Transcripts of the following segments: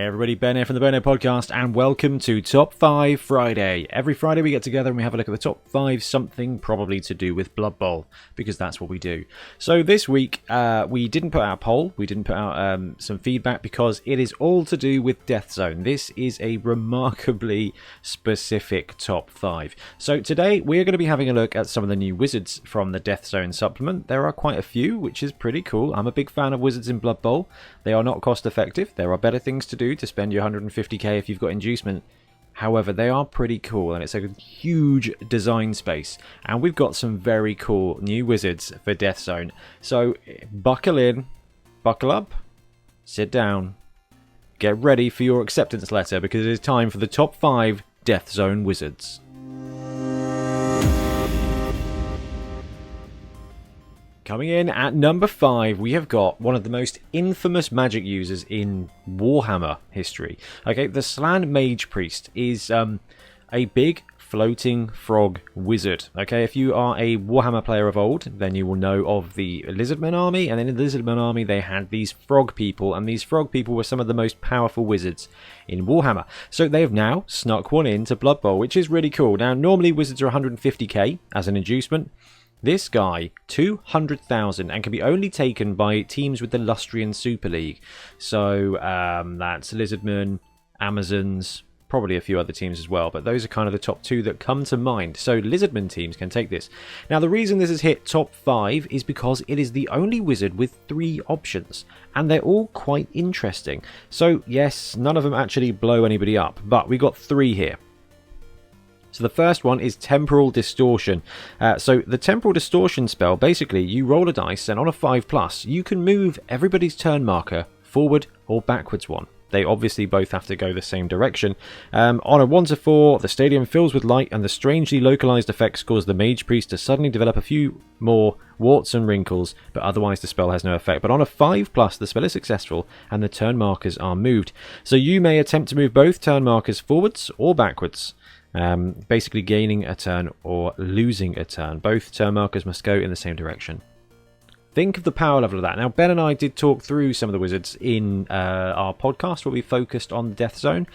Hey everybody, Ben here from the Bonehead podcast, and welcome to Top 5 Friday. Every Friday we get together and we have a look at the top 5 something probably to do with Blood Bowl, because that's what we do. So this week, we didn't put out a poll, we didn't put out some feedback, because it is all to do with Death Zone. This is a remarkably specific top 5. So today we're going to be having a look at some of the new wizards from the Death Zone supplement. There are quite a few, which is pretty cool. I'm a big fan of wizards in Blood Bowl. They are not cost effective. There are better things to do to spend your 150k if you've got inducement. However, they are pretty cool, and it's a huge design space, and we've got some very cool new wizards for Death Zone. So buckle in, buckle up, sit down, get ready for your acceptance letter, because it is time for the top 5 Death Zone wizards. Coming in at number 5, we have got one of the most infamous magic users in Warhammer history. Okay, the Slann Mage-Priest is a big floating frog wizard. Okay, if you are a Warhammer player of old, then you will know of the Lizardmen army, and then in the Lizardmen army they had these frog people, and these frog people were some of the most powerful wizards in Warhammer. So they have now snuck one into Blood Bowl, which is really cool. Now, normally wizards are 150k as an inducement. This guy, 200,000, and can be only taken by teams with the Lustrian Superleague. So that's Lizardmen, Amazons, probably a few other teams as well, but those are kind of the top 2 that come to mind. So Lizardmen teams can take this. Now, the reason this has hit top 5 is because it is the only wizard with 3 options, and they're all quite interesting. So yes, none of them actually blow anybody up, but we got 3 here. So the first one is Temporal Distortion. So the Temporal Distortion spell, basically you roll a dice, and on a 5+, you can move everybody's turn marker forward or backwards one. They obviously both have to go the same direction. On a 1-4, the stadium fills with light, and the strangely localized effects cause the Mage-Priest to suddenly develop a few more warts and wrinkles, but otherwise the spell has no effect. But on a 5+, the spell is successful, and the turn markers are moved. So you may attempt to move both turn markers forwards or backwards. Basically gaining a turn or losing a turn. Both turn markers must go in the same direction. Think of the power level of that. Now, Ben and I did talk through some of the wizards in our podcast where we focused on the Death Zone.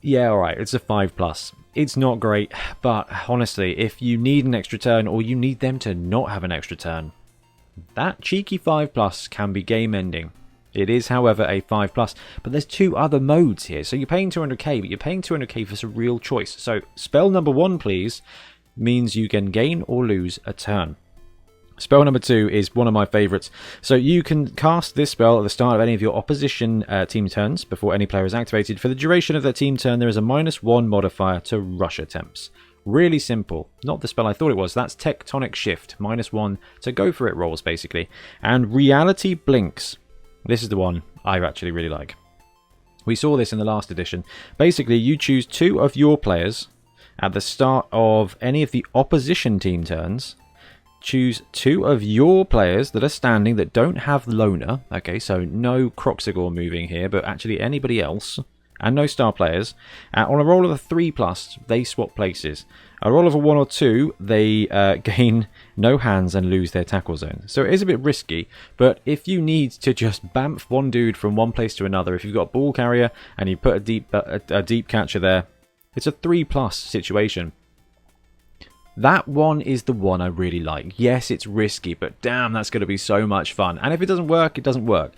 Yeah, alright, it's a 5+. It's not great, but honestly, if you need an extra turn, or you need them to not have an extra turn, that cheeky 5+ can be game ending. It is, however, a 5+, but there's 2 other modes here. So you're paying 200k, but you're paying 200k for some real choice. So spell number 1, please, means you can gain or lose a turn. Spell number 2 is one of my favourites. So you can cast this spell at the start of any of your opposition team turns before any player is activated. For the duration of their team turn, there is a -1 modifier to rush attempts. Really simple. Not the spell I thought it was. That's Tectonic Shift. -1 to go for it rolls, basically. And Reality Blinks. This is the one I actually really like. We saw this in the last edition. Basically, you choose 2 of your players at the start of any of the opposition team turns. Choose 2 of your players that are standing that don't have Loner. Okay, so no Croxigor moving here, but actually anybody else. And no star players. On a roll of a 3+, they swap places. A roll of a 1 or 2, they gain no hands and lose their tackle zone. So it is a bit risky, but if you need to just bamf one dude from one place to another, if you've got a ball carrier and you put a deep catcher there, it's a 3+ situation. That one is the one I really like. Yes, it's risky, but damn, that's going to be so much fun. And if it doesn't work, it doesn't work.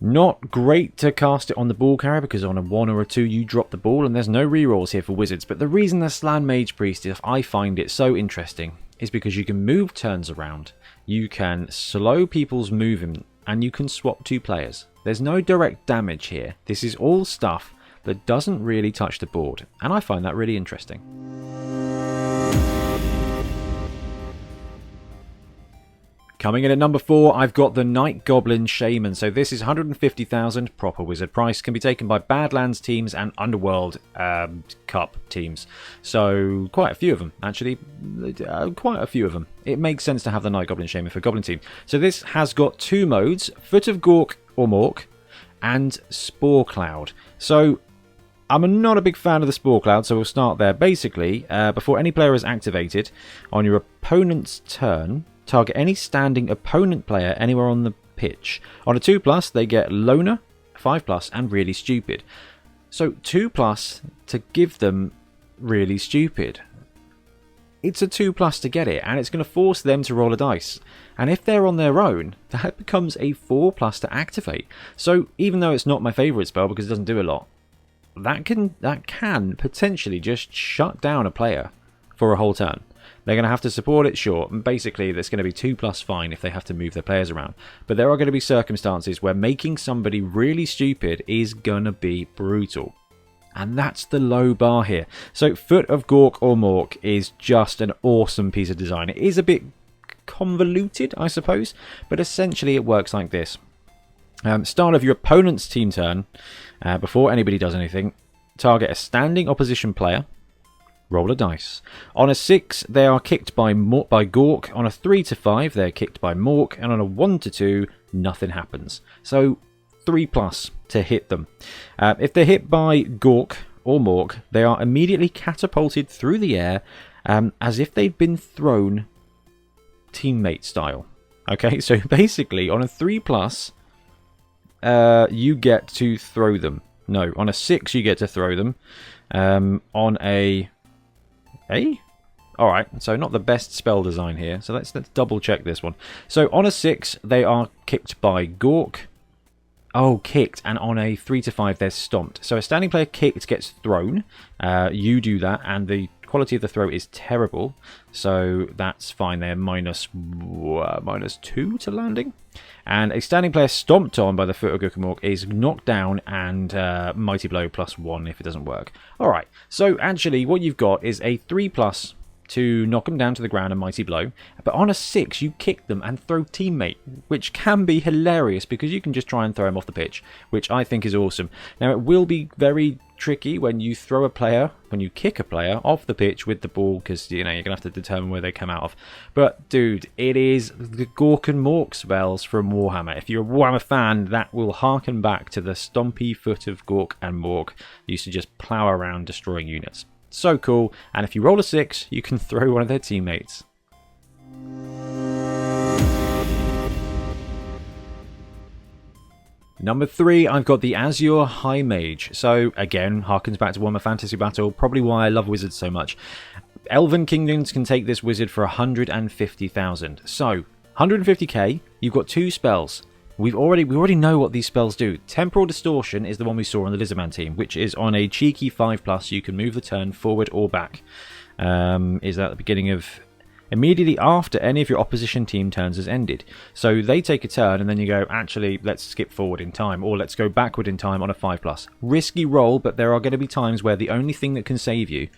Not great to cast it on the ball carrier, because on a 1 or a 2 you drop the ball, and there's no rerolls here for wizards. But the reason the Slann Mage-Priest, if I find it so interesting, is because you can move turns around, you can slow people's movement, and you can swap 2 players. There's no direct damage here. This is all stuff that doesn't really touch the board, and I find that really interesting. Coming in at number 4, I've got the Night Goblin Shaman. So this is 150,000, proper wizard price. Can be taken by Badlands teams and Underworld Cup teams. So quite a few of them, actually. Quite a few of them. It makes sense to have the Night Goblin Shaman for Goblin team. So this has got 2 modes, Foot of Gork or Mork, and Spore Cloud. So I'm not a big fan of the Spore Cloud, so we'll start there. Basically, before any player is activated, on your opponent's turn, target any standing opponent player anywhere on the pitch. On a 2+, they get Loner, 5+ and really stupid. So 2+ to give them really stupid. It's a 2+ to get it, and it's going to force them to roll a dice. And if they're on their own, that becomes a 4+ to activate. So even though it's not my favourite spell because it doesn't do a lot, that can potentially just shut down a player for a whole turn. They're going to have to support it, sure, and basically that's going to be 2+ fine if they have to move their players around. But there are going to be circumstances where making somebody really stupid is going to be brutal. And that's the low bar here. So Foot of Gork or Mork is just an awesome piece of design. It is a bit convoluted, I suppose, but essentially it works like this. Start of your opponent's team turn, before anybody does anything, target a standing opposition player, roll a dice. On a 6, they are kicked by Gork. On a 3 to 5, they're kicked by Mork. And on a 1 to 2, nothing happens. So 3+ to hit them. If they're hit by Gork or Mork, they are immediately catapulted through the air as if they'd been thrown teammate style. Okay, so basically on a 3+, you get to throw them. No, on a 6 you get to throw them. On a... Alright, so not the best spell design here. So let's double check this one. So on a 6, they are kicked by Gork. Oh, kicked. And on a 3 to 5, they're stomped. So a standing player kicked gets thrown. You do that, and the quality of the throw is terrible. So that's fine. They're -2 to landing. And a standing player stomped on by the Foot of Gork and Mork is knocked down and Mighty Blow +1 if it doesn't work. Alright, so actually what you've got is a 3+ to knock them down to the ground and Mighty Blow. But on a 6, you kick them and throw teammate, which can be hilarious because you can just try and throw them off the pitch, which I think is awesome. Now, it will be very tricky when you throw a player, when you kick a player off the pitch with the ball, because, you know, you're going to have to determine where they come out of. But, dude, it is the Gork and Mork spells from Warhammer. If you're a Warhammer fan, that will harken back to the stompy Foot of Gork and Mork. They used to just plow around destroying units. So cool, and if you roll a 6, you can throw one of their teammates. Number 3, I've got the Asur High Mage. So, again, harkens back to Warhammer Fantasy Battle, probably why I love wizards so much. Elven kingdoms can take this wizard for 150,000. So, 150k, you've got 2 spells. We already know what these spells do. Temporal Distortion is the one we saw on the Lizardman team, which is on a cheeky 5+, you can move the turn forward or back. Is at the beginning of... immediately after any of your opposition team turns has ended. So they take a turn and then you go, actually, let's skip forward in time, or let's go backward in time on a 5+. Risky roll, but there are going to be times where the only thing that can save you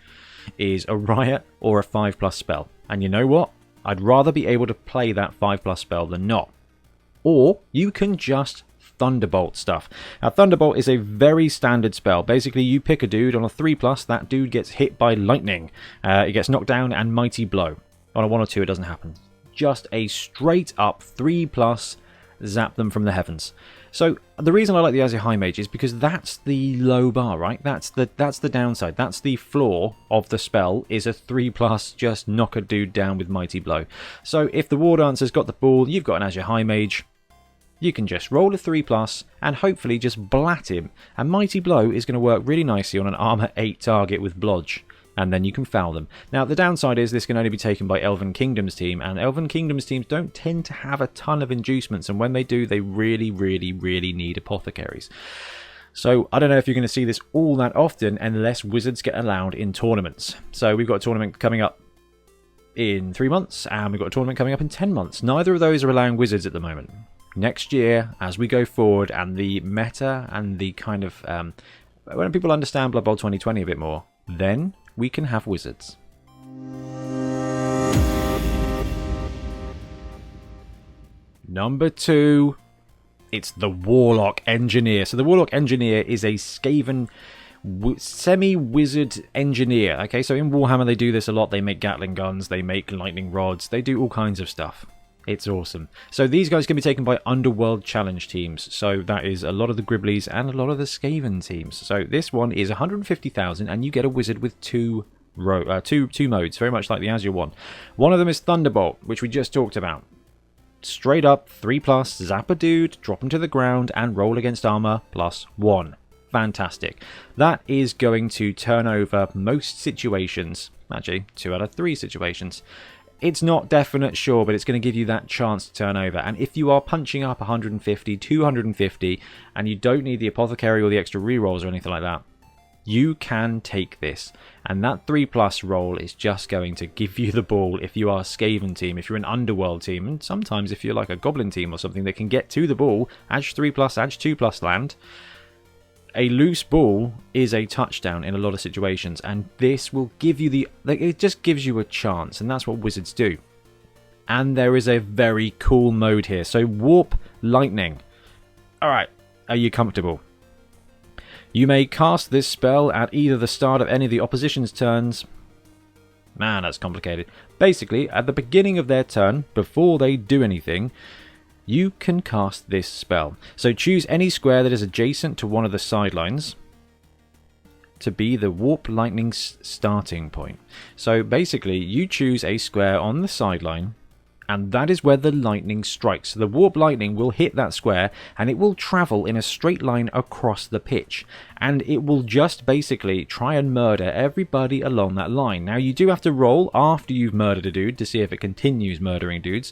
is a riot or a 5+ spell. And you know what? I'd rather be able to play that 5+ spell than not. Or you can just Thunderbolt stuff. Now, Thunderbolt is a very standard spell. Basically, you pick a dude on a 3+, that dude gets hit by lightning. It gets knocked down and Mighty Blow. On a 1 or 2, it doesn't happen. Just a straight up 3+, zap them from the heavens. So the reason I like the Asur High Mage is because that's the low bar, right? That's the downside. That's the flaw of the spell, is a 3+, just knock a dude down with Mighty Blow. So if the War Dancer's got the ball, you've got an Asur High Mage, you can just roll a 3+ and hopefully just blat him. And Mighty Blow is going to work really nicely on an armor 8 target with Blodge. And then you can foul them. Now, the downside is this can only be taken by Elven Kingdoms team, and Elven Kingdoms teams don't tend to have a ton of inducements, and when they do, they really, really, really need apothecaries. So, I don't know if you're going to see this all that often unless wizards get allowed in tournaments. So, we've got a tournament coming up in 3 months, and we've got a tournament coming up in 10 months. Neither of those are allowing wizards at the moment. Next year, as we go forward, and the meta and the kind of... when people understand Blood Bowl 2020 a bit more, then we can have wizards. Number 2, it's the Warlock Engineer. So the Warlock Engineer is a Skaven semi-wizard engineer. Okay, so in Warhammer they do this a lot. They make Gatling guns, they make lightning rods, they do all kinds of stuff. It's awesome. So these guys can be taken by Underworld challenge teams. So that is a lot of the Gribblies and a lot of the Skaven teams. So this one is 150,000 and you get a wizard with two modes, very much like the Asur one. One of them is Thunderbolt, which we just talked about. straight up 3+, zap a dude, drop him to the ground, and roll against armor +1. Fantastic. That is going to turn over most situations. Actually, 2 out of 3 situations. It's not definite, sure, but it's going to give you that chance to turn over. And if you are punching up 150, 250, and you don't need the apothecary or the extra rerolls or anything like that, you can take this. And that 3+ roll is just going to give you the ball if you are a Skaven team, if you're an Underworld team, and sometimes if you're like a Goblin team or something that can get to the ball, edge 3+, edge 2+ land. A loose ball is a touchdown in a lot of situations, and this will give you it just gives you a chance, and that's what wizards do. And there is a very cool mode here. So Warp Lightning. Alright, are you comfortable? You may cast this spell at either the start of any of the opposition's turns. Man, that's complicated. Basically, at the beginning of their turn, before they do anything, you can cast this spell. So choose any square that is adjacent to one of the sidelines to be the Warp Lightning's starting point. So basically, you choose a square on the sideline, and that is where the lightning strikes. So the Warp Lightning will hit that square, and it will travel in a straight line across the pitch. And it will just basically try and murder everybody along that line. Now, you do have to roll after you've murdered a dude to see if it continues murdering dudes.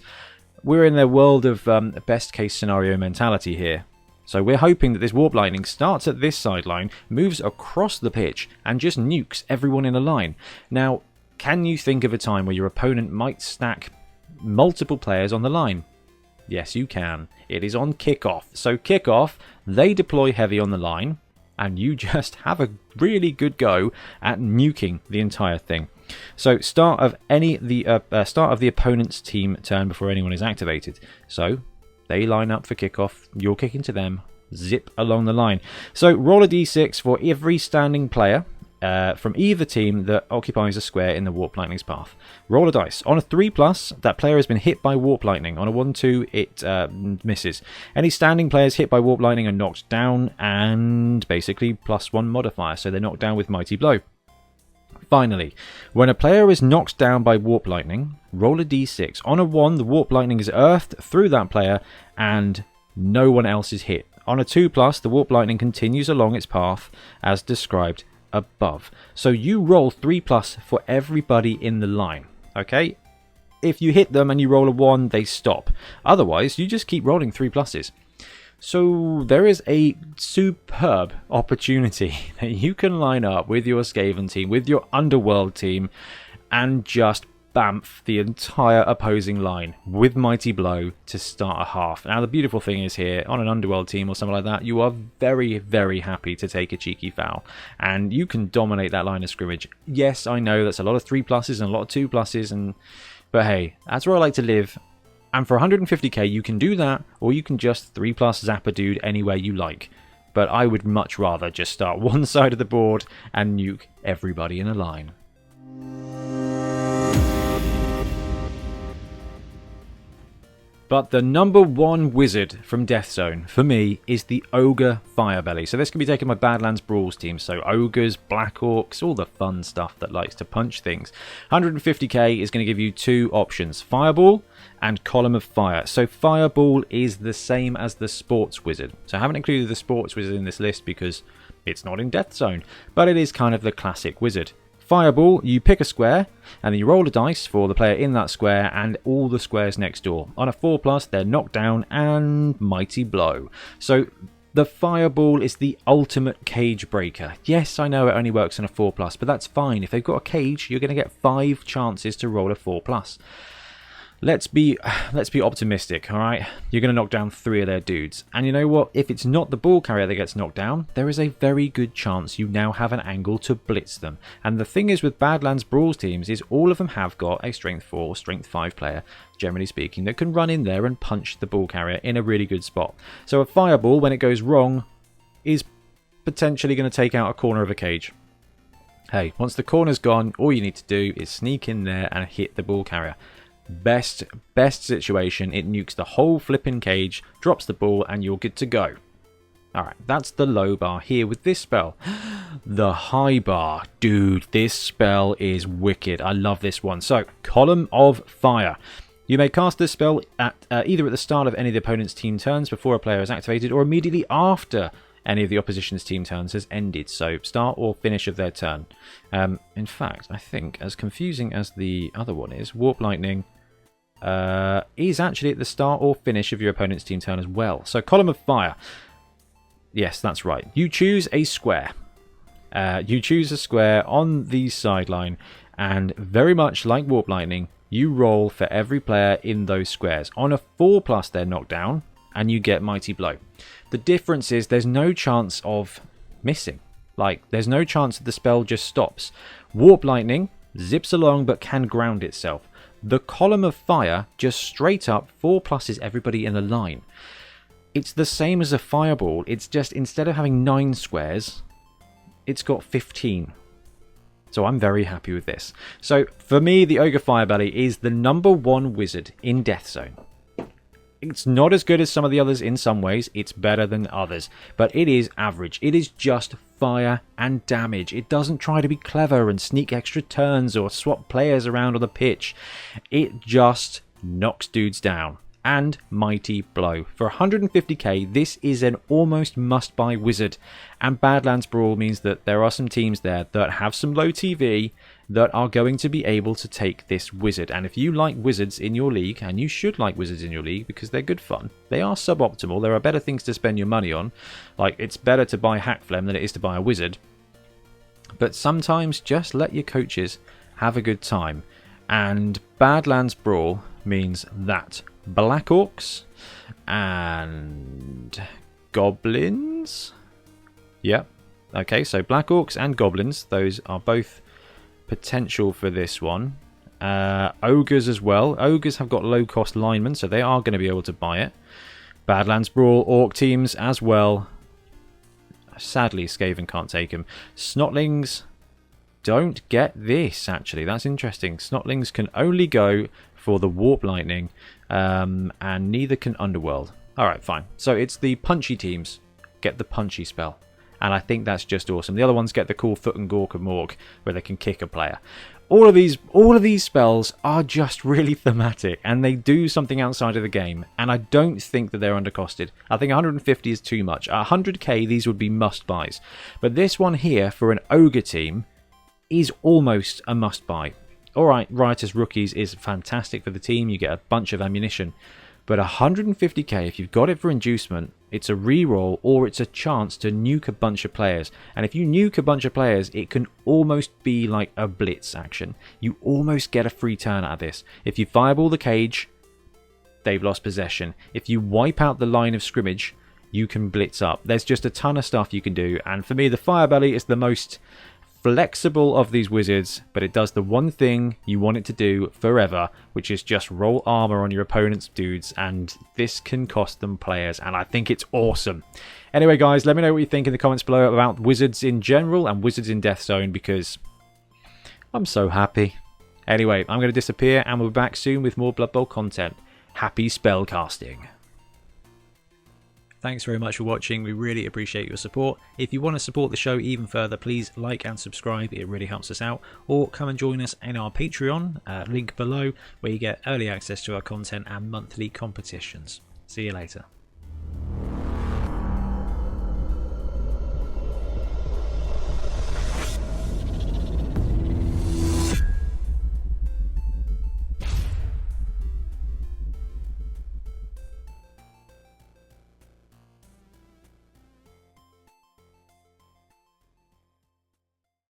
We're in the world of best case scenario mentality here. So we're hoping that this Warp Lightning starts at this sideline, moves across the pitch, and just nukes everyone in a line. Now, can you think of a time where your opponent might stack multiple players on the line? Yes, you can. It is on kickoff. So kickoff, they deploy heavy on the line, and you just have a really good go at nuking the entire thing. So start of the opponent's team turn before anyone is activated. So they line up for kickoff. You're kicking to them. Zip along the line. So roll a d6 for every standing player from either team that occupies a square in the Warp Lightning's path. Roll a dice. On a 3+, that player has been hit by Warp Lightning. On a 1-2, it misses. Any standing players hit by Warp Lightning are knocked down, and basically +1 modifier, so they're knocked down with Mighty Blow. Finally, when a player is knocked down by Warp Lightning, roll a d6. On a 1, the Warp Lightning is earthed through that player, and no one else is hit. On a 2+, the Warp Lightning continues along its path as described above. So you roll 3+ for everybody in the line, okay? If you hit them and you roll a 1, they stop. Otherwise, you just keep rolling 3+. So there is a superb opportunity that you can line up with your Skaven team, with your Underworld team, and just bamf the entire opposing line with Mighty Blow to start a half. Now the beautiful thing is here, on an Underworld team or something like that, you are very, very happy to take a cheeky foul, and you can dominate that line of scrimmage. Yes, I know that's a lot of 3+ and a lot of 2+, but hey, that's where I like to live. And for 150k, you can do that, or you can just 3+ zap a dude anywhere you like. But I would much rather just start one side of the board and nuke everybody in a line. But the number 1 wizard from Death Zone, for me, is the Ogre Firebelly. So this can be taken by Badlands Brawls team. So Ogres, Black Orcs, all the fun stuff that likes to punch things. 150k is going to give you 2 options. Fireball and Column of Fire. So Fireball is the same as the Sports Wizard. So I haven't included the Sports Wizard in this list because it's not in Death Zone. But it is kind of the classic wizard. Fireball, you pick a square, and then you roll a dice for the player in that square and all the squares next door. On a 4+, they're knocked down and Mighty Blow. So the Fireball is the ultimate cage breaker. Yes, I know it only works on a 4+, but that's fine. If they've got a cage, you're going to get 5 chances to roll a 4+. Let's be optimistic, alright? You're going to knock down 3 of their dudes. And you know what? If it's not the ball carrier that gets knocked down, there is a very good chance you now have an angle to blitz them. And the thing is with Badlands Brawls teams is all of them have got a Strength 4, Strength 5 player, generally speaking, that can run in there and punch the ball carrier in a really good spot. So a Fireball, when it goes wrong, is potentially going to take out a corner of a cage. Hey, once the corner's gone, all you need to do is sneak in there and hit the ball carrier. Best situation, it nukes the whole flipping cage, drops the ball, and you're good to go. Alright, that's the low bar here with this spell. The high bar. Dude, this spell is wicked. I love this one. So, Column of Fire. You may cast this spell at either at the start of any of the opponent's team turns before a player is activated, or immediately after any of the opposition's team turns has ended. So start or finish of their turn. In fact, I think, as confusing as the other one is, Warp Lightning is actually at the start or finish of your opponent's team turn as well. So Column of Fire. Yes, that's right. You choose a square. You choose a square on the sideline, and very much like Warp Lightning, you roll for every player in those squares. On a 4+, they're knocked down, and you get Mighty Blow. The difference is there's no chance of missing. Like, there's no chance that the spell just stops. Warp Lightning zips along but can ground itself. The Column of Fire just straight up 4+s everybody in a line. It's the same as a Fireball. It's just, instead of having 9 squares, it's got 15. So I'm very happy with this. So for me, the Ogre Firebelly is the #1 wizard in Death Zone. It's not as good as some of the others in some ways. It's better than others. But it is average. It is just fire and damage. It doesn't try to be clever and sneak extra turns or swap players around on the pitch. It just knocks dudes down. And Mighty Blow. For 150k, this is an almost must-buy wizard. And Badlands Brawl means that there are some teams there that have some low TV that are going to be able to take this wizard. And if you like wizards in your league, and you should like wizards in your league because they're good fun, they are suboptimal. There are better things to spend your money on. Like, it's better to buy Hackflem than it is to buy a wizard. But sometimes just let your coaches have a good time. And Badlands Brawl means that Black Orcs and Goblins. Yep. Okay, so Black Orcs and Goblins, those are both potential for this one. Ogres as well. Ogres have got low cost linemen, so they are going to be able to buy it. Badlands Brawl, Orc teams as well. Sadly, Skaven can't take them. Snotlings don't get this, actually. That's interesting. Snotlings can only go for the Warp Lightning, and neither can Underworld. Alright, fine. So it's the punchy teams get the punchy spell. And I think that's just awesome. The other ones get the cool Foot and Gork and Morg, where they can kick a player. All of these spells are just really thematic, and they do something outside of the game. And I don't think that they're undercosted. I think 150 is too much. 100k, these would be must-buys. But this one here, for an Ogre team, is almost a must-buy. Alright, Riotous Rookies is fantastic for the team. You get a bunch of ammunition. But 150k, if you've got it for inducement, it's a reroll or it's a chance to nuke a bunch of players. And if you nuke a bunch of players, it can almost be like a blitz action. You almost get a free turn out of this. If you fireball the cage, they've lost possession. If you wipe out the line of scrimmage, you can blitz up. There's just a ton of stuff you can do. And for me, the Firebelly is the most flexible of these wizards, but it does the one thing you want it to do forever, which is just roll armor on your opponent's dudes, and this can cost them players, and I think it's awesome. Anyway, guys, let me know what you think in the comments below about wizards in general and wizards in Death Zone, because I'm so happy. Anyway, I'm going to disappear, and we'll be back soon with more Blood Bowl content. Happy spellcasting. Thanks very much for watching. We really appreciate your support. If you want to support the show even further, please like and subscribe. It really helps us out. Or come and join us in our Patreon, link below, where you get early access to our content and monthly competitions. See you later.